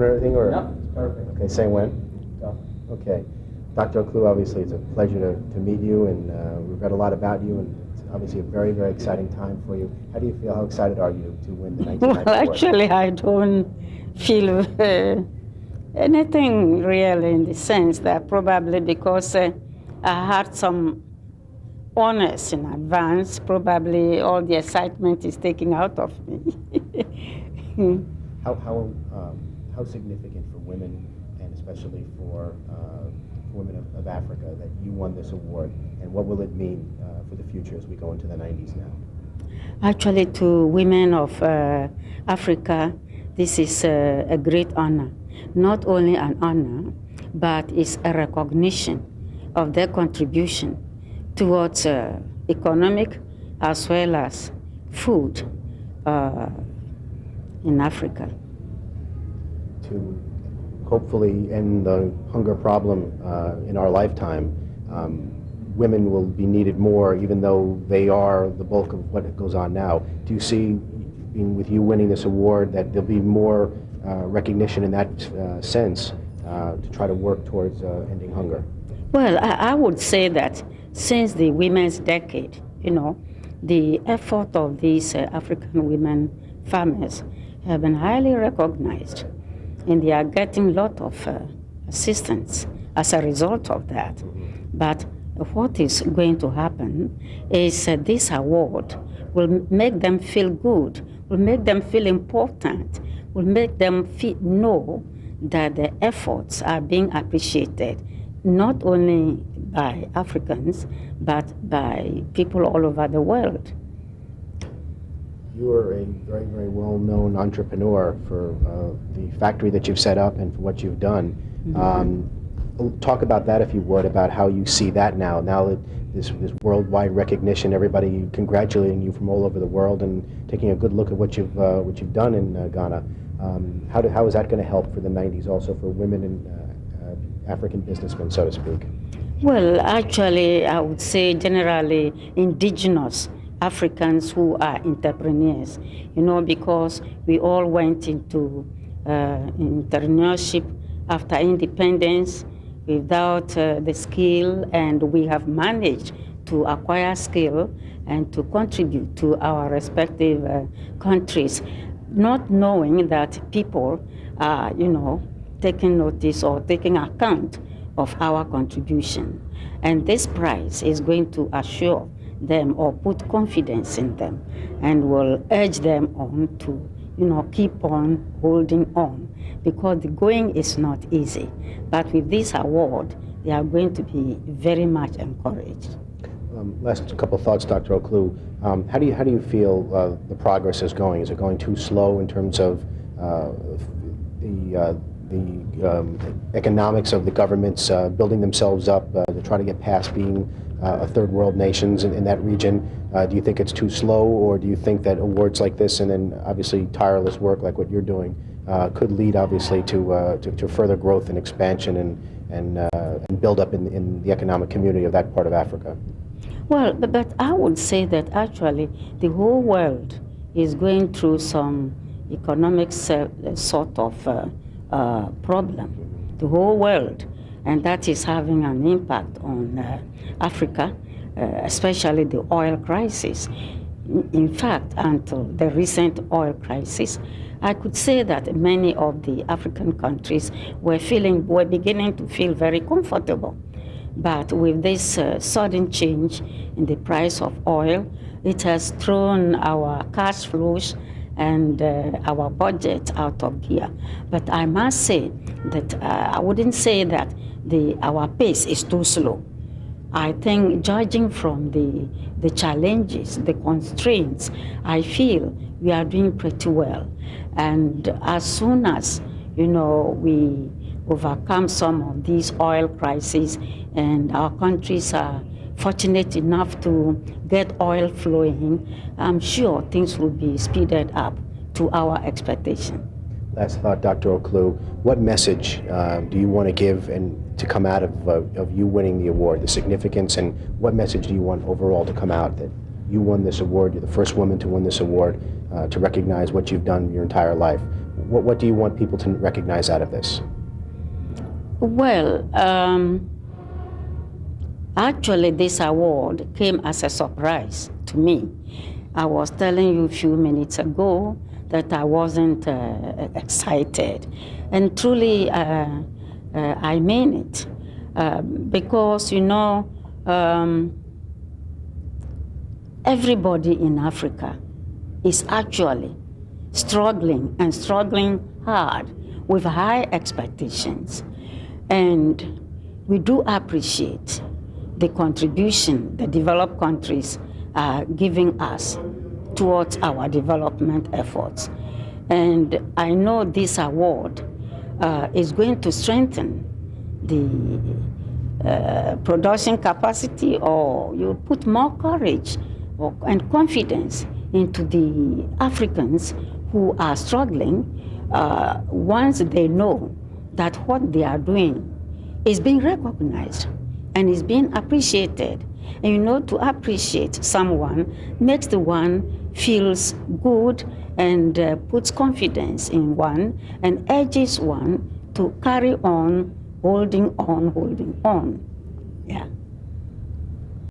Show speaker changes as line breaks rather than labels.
or anything? Or?
Yep, it's perfect.
Okay, say when?
Go.
Okay. Dr. Ocloo, obviously it's a pleasure to meet you, and we've read a lot about you, and it's obviously a very, very exciting time for you. How do you feel? How excited are you to win the 1990
Well,
award?
actually, I don't feel anything really in the sense that probably because I had some honors in advance, probably all the excitement is taken out of me.
How significant for women, and especially for women of Africa, that you won this award, and what will it mean for the future as we go into the 90s now?
Actually, to women of Africa, this is a great honor. Not only an honor, but it's a recognition of their contribution towards economic as well as food in Africa.
To hopefully end the hunger problem in our lifetime, women will be needed more, even though they are the bulk of what goes on now. Do you see, with you winning this award, that there'll be more recognition in that sense to try to work towards ending hunger?
Well, I would say that since the Women's Decade, the effort of these African women farmers have been highly recognized, and they are getting a lot of assistance as a result of that. But what is going to happen is this award will make them feel good, will make them feel important, will make them know that their efforts are being appreciated, not only by Africans, but by people all over the world.
You are a very, very well-known entrepreneur for the factory that you've set up and for what you've done. Talk about that, if you would, about how you see that now that this worldwide recognition, everybody congratulating you from all over the world and taking a good look at what you've done in Ghana. How is that going to help for the 90s, also for women and African businessmen, so to speak?
Well, actually, I would say generally indigenous Africans who are entrepreneurs, because we all went into entrepreneurship after independence without the skill, and we have managed to acquire skill and to contribute to our respective countries, not knowing that people are, taking notice or taking account of our contribution. And this prize is going to assure them or put confidence in them and will urge them on to keep on holding on, because the going is not easy. But with this award, they are going to be very much encouraged.
Last couple of thoughts, Dr. Ocloo. How do you feel the progress is going? Is it going too slow in terms of the economics of the governments building themselves up to try to get past being third world nations in that region? Do you think it's too slow, or do you think that awards like this, and then obviously tireless work like what you're doing, could lead obviously to further growth and expansion and build up in the economic community of that part of Africa?
Well, but I would say that actually the whole world is going through some economic sort of problem, the whole world, and that is having an impact on Africa, especially the oil crisis. In fact, until the recent oil crisis, I could say that many of the African countries were beginning to feel very comfortable. But with this sudden change in the price of oil, it has thrown our cash flows and our budget out of gear. But I must say that I wouldn't say that our pace is too slow. I think, judging from the challenges, the constraints, I feel we are doing pretty well. And as soon as, we overcome some of these oil crises and our countries are fortunate enough to get oil flowing, I'm sure things will be speeded up to our expectation.
Last thought, Dr. Ocloo, what message do you want to give and to come out of you winning the award, the significance, and what message do you want overall to come out that you won this award, you're the first woman to win this award, to recognize what you've done your entire life? What do you want people to recognize out of this?
Well, actually, this award came as a surprise to me. I was telling you a few minutes ago that I wasn't excited, and truly, I mean it, because everybody in Africa is actually struggling hard with high expectations. And we do appreciate the contribution the developed countries are giving us towards our development efforts. And I know this award is going to strengthen the production capacity, or you put more courage and confidence into the Africans who are struggling once they know that what they are doing is being recognized and is being appreciated. And to appreciate someone makes the one feels good and puts confidence in one and urges one to carry on, holding on. Yeah.